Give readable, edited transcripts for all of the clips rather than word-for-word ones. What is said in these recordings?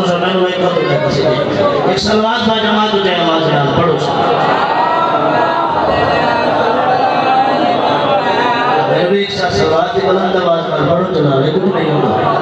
तो समय में एक तो किसी एक सलवात बा जमात हो जाए नमाज याद पढ़ो मैं भी एक साथ सलवात की बुलंद आवाज में पढ़ो चला ले कुछ नहीं होगा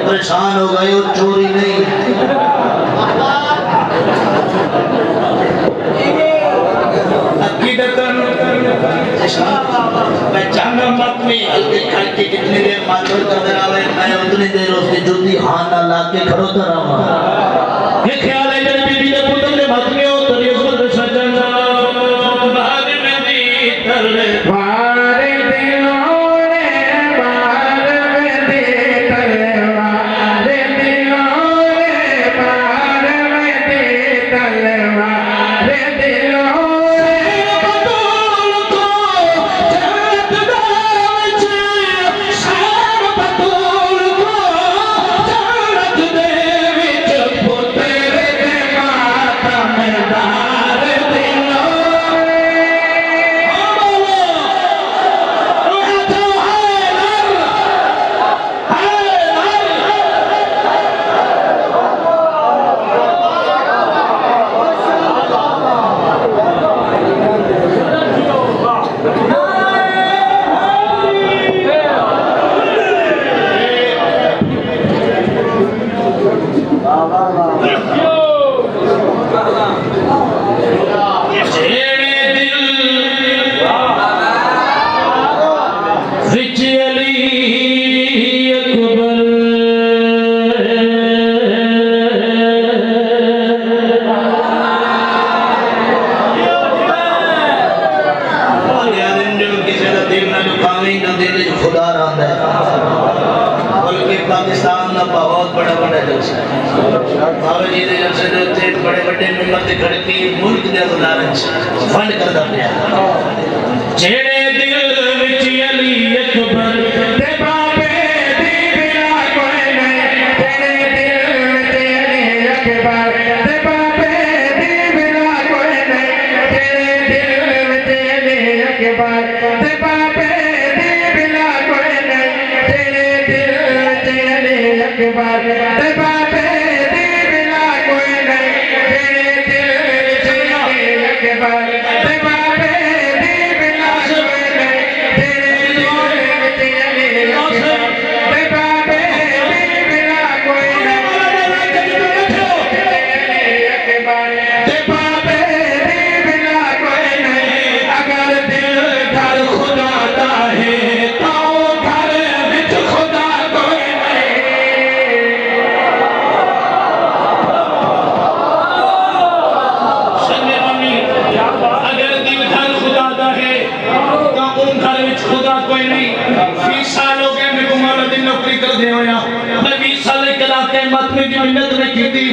परेशान हो गए और चोरी नहीं कितनी देर माथोर करते रहा मैं उतनी देर उसकी जूती हाथ ना ला के खड़ो रहा ये ख्याल है जब बीबी ने पुत्र ने मत में हो तो ये उसको सजना बाद में दी कर ले Victory बड़े नंबर ते खड़ के मुल्क दे अज़दार फंड करदा पिया जेड़े दिल विच अली अकबर ते बाबे दी बिना कोई नहीं तेरे दिल विच अली अकबर ते बाबे दी बिना कोई नहीं तेरे दिल विच अली अकबर ते बाबे दी बिना कोई नहीं तेरे दिल विच अली अकबर ते बाबे दी बिना कोई नहीं तेरे दिल विच अली अकबर ते बाबे दी बिना कोई नहीं तेरे दिल विच अली अकबर ते बाबे दी बिना कोई नहीं ते बाबे दी बिना कोई नहीं अगर दिल घर खुदा दा है तो घर विच खुदा कोई नहीं संगे मम्मी अगर दिल घर खुदा दा है तो उन घर विच खुदा कोई नहीं 20 साल हो गए मेरे को मौला दी नौकरी कर दे होया मैं 20 साल इलाके मत में दी मिन्नत नहीं कीती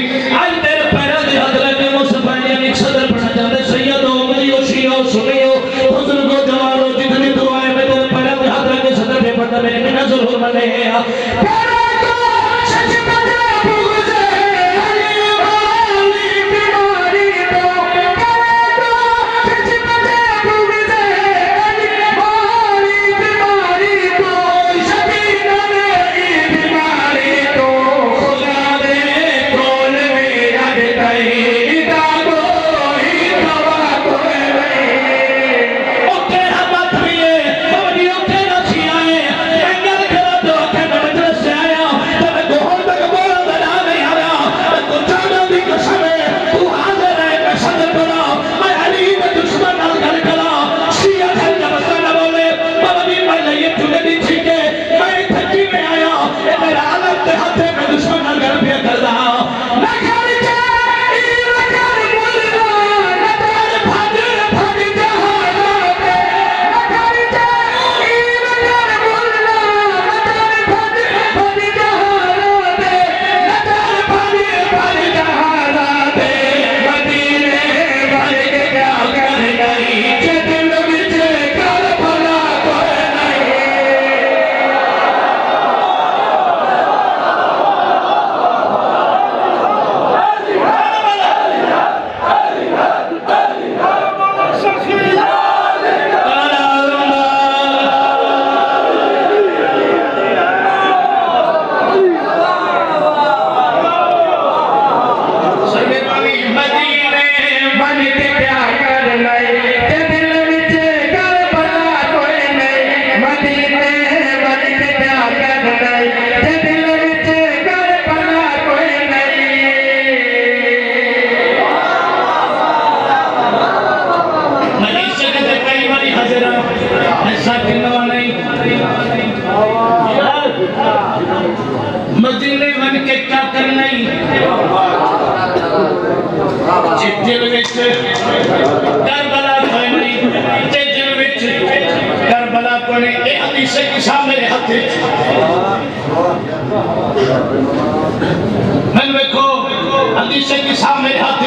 आज तेरे पैरों दे हज़रत मुस्तफा ने सदर बना जाते सैयद हो मुझे ओशियो सुनियो हुस्न को जवालो जितनी दुआएं मैं तेरे पैरों दे हज़रत के सदर पे पड़ता मेरे में नजर हो मने प्यारा को सच बता बुझे अली वाली बीमारी तो प्यारा को सच बता बुझे अली वाली बीमारी तो शबीना मेरी बीमारी तो खुदा दे कौन मेरा दे दागो ही दवा कोई नहीं ओ तेरा मत भी है बाबी ओ तेरा छिया है अंगल करा तो के मजलिस से आया तब गोल तक बोल बना नहीं आ रहा तो जाना दी कसम है तू हाजिर है मैं सदर बना मैं अली के दुश्मन नाल गल करा शिया है जब सना बोले बाबी मैं ये चुने दी ठीक है मैं थकी में आया ये मेरा आलम ते हाथे में दुश्मन नाल गल पे करदा ना कर जाई ना कर बोलना ना तेरे भाग भाग जहां पे ना कर जाई ना कर बोलना ना तेरे भाग भाग जहां पे ना तेरे भाग भाग जहां पे मदीने भर के क्या कर गई जे दिल विच कर भला कोई नहीं मदीने बन के प्यार कर लाई ते दिल विच कर भला कोई नहीं मदीने बन के प्यार कर लाई ते दिल विच कर भला कोई नहीं मनीषा के कई बारी हाजिर ऐसा किन्नवा नहीं मदीने बन के क्या करना ही जे दिल विच करबला कोई नहीं जे दिल विच करबला कोई नहीं ए हदीस के सामने हाथ मन देखो हदीस के सामने हाथ